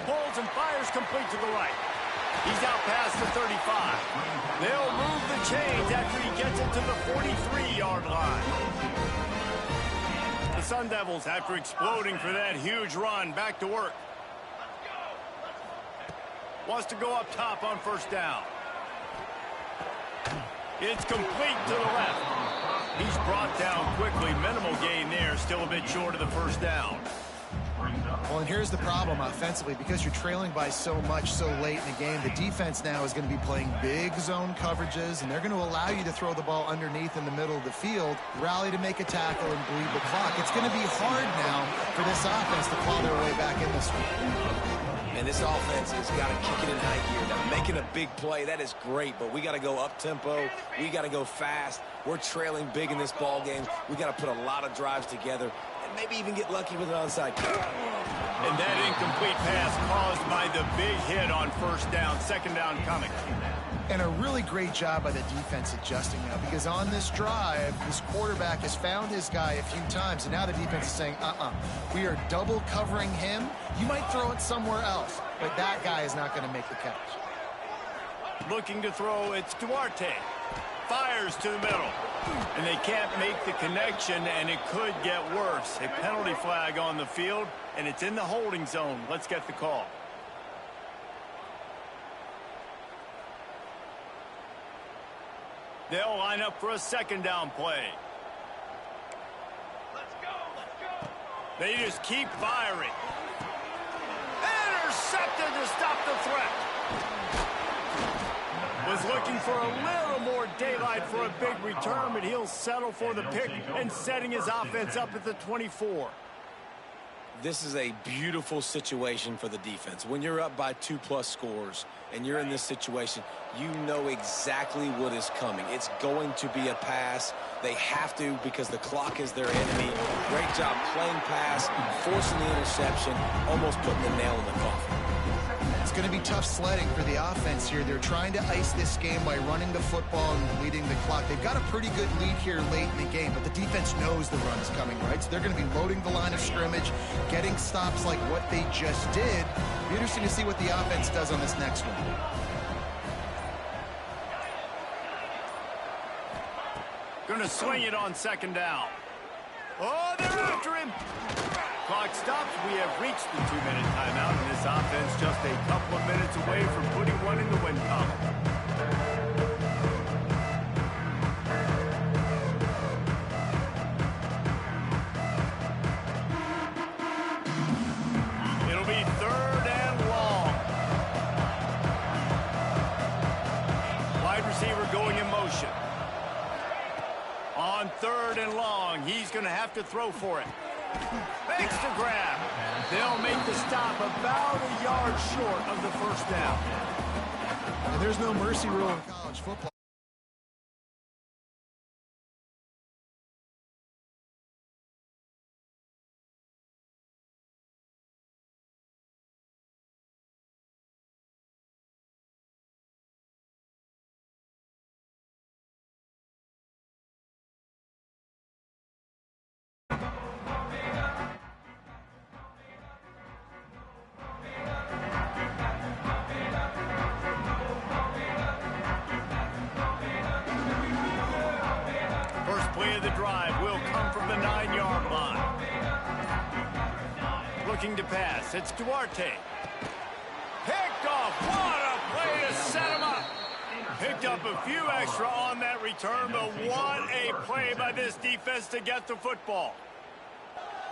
Pulls and fires complete to the right. He's out past the 35. They'll move the chains after he gets it to the 43-yard line. The Sun Devils, after exploding for that huge run, back to work. Wants to go up top on 1st down. It's complete to the left. He's brought down quickly. Minimal gain there. Still a bit short of the 1st down. Well, and here's the problem offensively. Because you're trailing by so much so late in the game, the defense now is going to be playing big zone coverages, and they're going to allow you to throw the ball underneath in the middle of the field, rally to make a tackle, and bleed the clock. It's going to be hard now for this offense to claw their way back in this one. And this offense has got to kick it in high gear. Now, making a big play, that is great, but we got to go up-tempo. We got to go fast. We're trailing big in this ball game. We got to put a lot of drives together and maybe even get lucky with an onside kick. And that incomplete pass caused by the big hit on 1st down. 2nd down coming. And a really great job by the defense adjusting now, because on this drive, this quarterback has found his guy a few times, and now the defense is saying, we are double covering him. You might throw it somewhere else, but that guy is not going to make the catch. Looking to throw, it's Duarte. Fires to the middle. And they can't make the connection, and it could get worse. A penalty flag on the field, and it's in the holding zone. Let's get the call. They'll line up for a 2nd down play. Let's go. They just keep firing. Intercepted to stop the threat. Was looking for a little more daylight for a big return, but he'll settle for the pick and setting his offense up at the 24. This is a beautiful situation for the defense. When you're up by 2+ scores and you're in this situation, you know exactly what is coming. It's going to be a pass. They have to, because the clock is their enemy. Great job playing pass, forcing the interception, almost putting the nail in the coffin. It's going to be tough sledding for the offense here. They're trying to ice this game by running the football and leading the clock. They've got a pretty good lead here late in the game, but the defense knows the run is coming, right? So they're going to be loading the line of scrimmage, getting stops like what they just did. It'll be interesting to see what the offense does on this next one. Going to swing it on second down. Oh, they're after him. Clock stops. We have reached the 2-minute timeout, and this offense just a couple of minutes away from putting one in the win column. It'll be 3rd and long. Wide receiver going in motion. On 3rd and long, he's going to have to throw for it. Makes the grab. They'll make the stop about a yard short of the first down. And there's no mercy rule in college football. Play of the drive will come from the 9-yard line. Looking to pass. It's Duarte. Picked off. What a play to set him up. Picked up a few extra on that return, but what a play by this defense to get the football.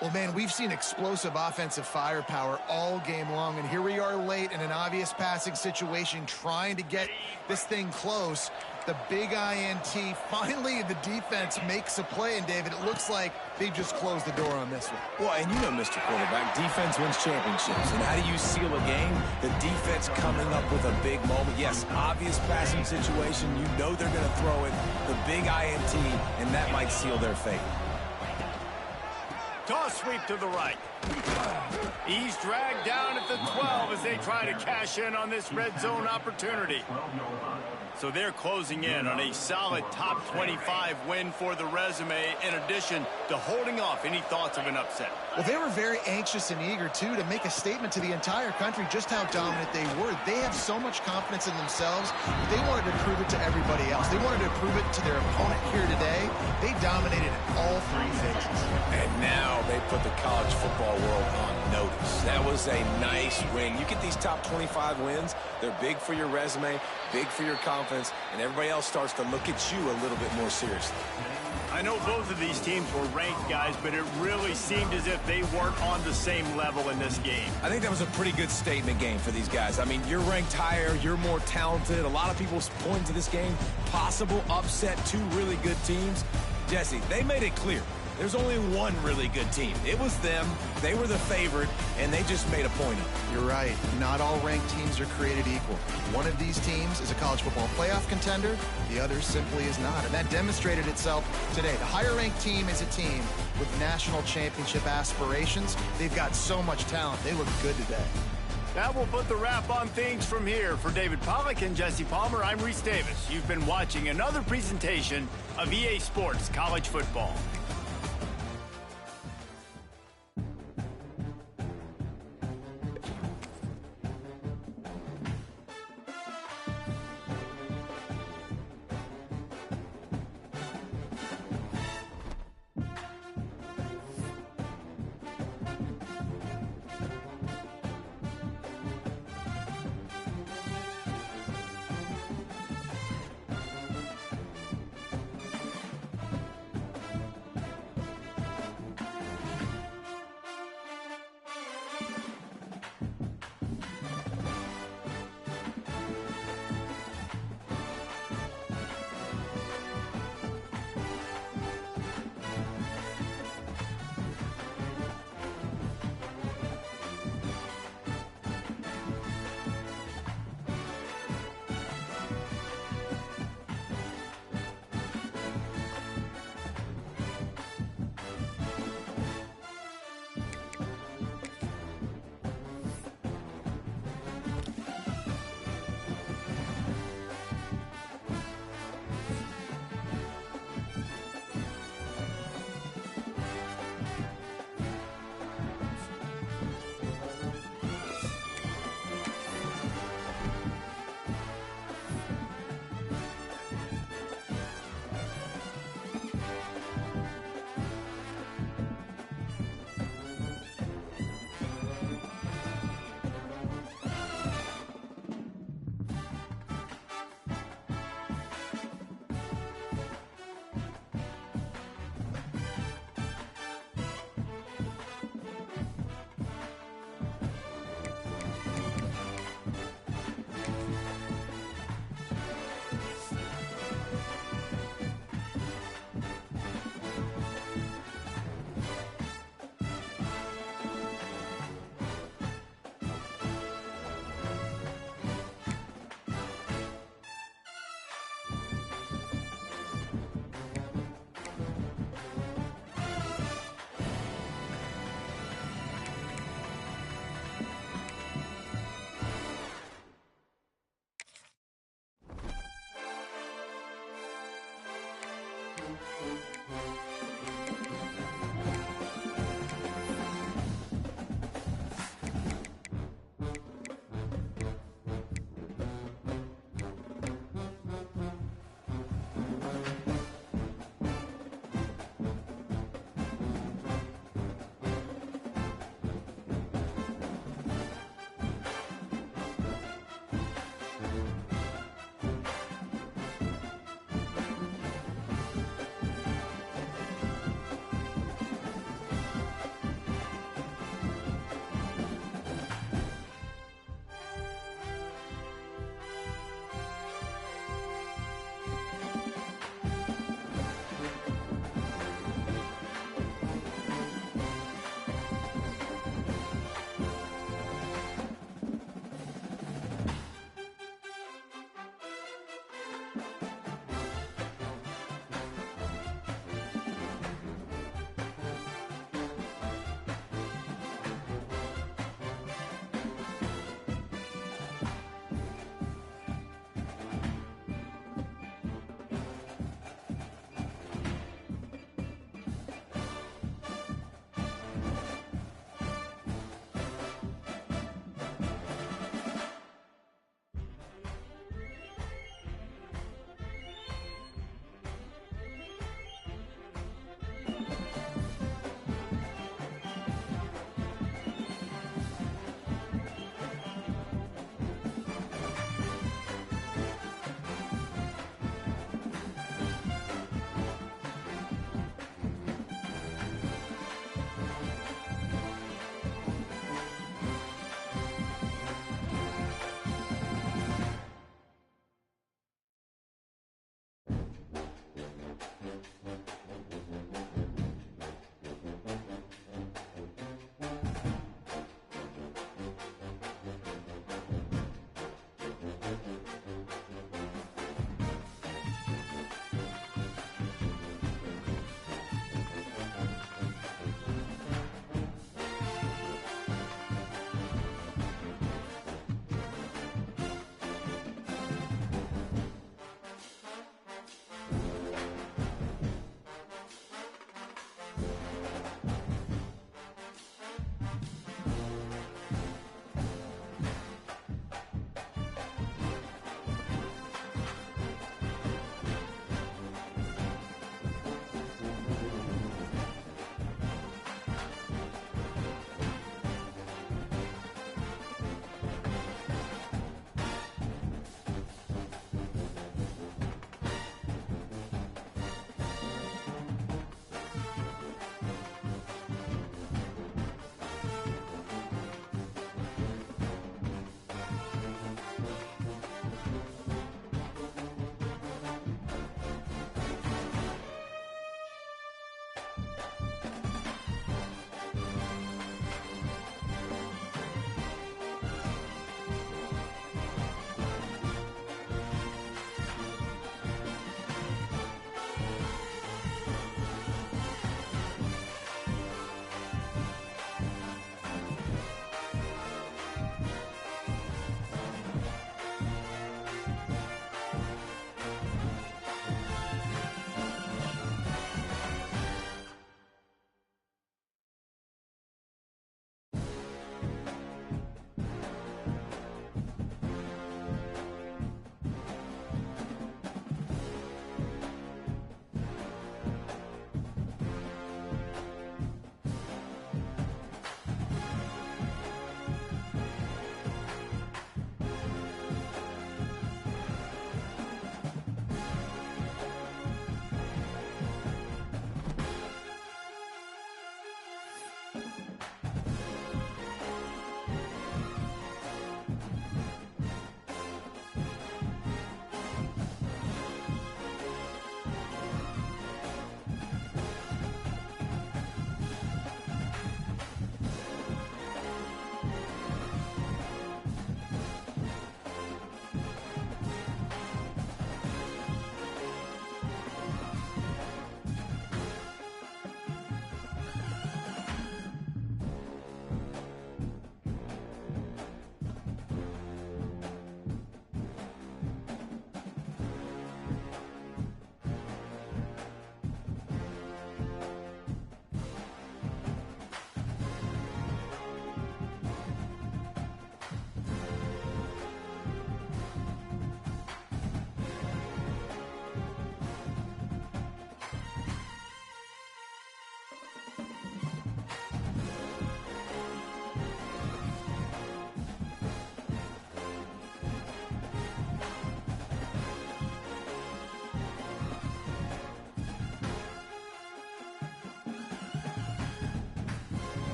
Well, man, we've seen explosive offensive firepower all game long, and here we are late in an obvious passing situation trying to get this thing close. The big INT. Finally, the defense makes a play, and David, it looks like they've just closed the door on this one. Well, and you know, Mr. Quarterback, defense wins championships. And how do you seal a game? The defense coming up with a big moment. Yes, obvious passing situation. You know they're going to throw it. The big INT, and that might seal their fate. Toss sweep to the right. He's dragged down at the 12 as they try to cash in on this red zone opportunity. So they're closing in on a solid top 25 win for the resume, in addition to holding off any thoughts of an upset. Well, they were very anxious and eager, too, to make a statement to the entire country just how dominant they were. They have so much confidence in themselves. They wanted to prove it to everybody else. They wanted to prove it to their opponent here today. They dominated in all 3 phases. And now they put the college football world on notice. That was a nice win. You get these top 25 wins, they're big for your resume, big for your confidence, and everybody else starts to look at you a little bit more seriously. I know both of these teams were ranked, guys, but it really seemed as if they weren't on the same level in this game. I think that was a pretty good statement game for these guys. I mean, you're ranked higher, you're more talented. A lot of people point to this game, possible upset, 2 really good teams. Jesse, they made it clear. There's only one really good team. It was them. They were the favorite, and they just made a point of it. You're right. Not all ranked teams are created equal. One of these teams is a college football playoff contender. The other simply is not, and that demonstrated itself today. The higher-ranked team is a team with national championship aspirations. They've got so much talent. They look good today. That will put the wrap on things from here. For David Pollack and Jesse Palmer, I'm Reese Davis. You've been watching another presentation of EA Sports College Football.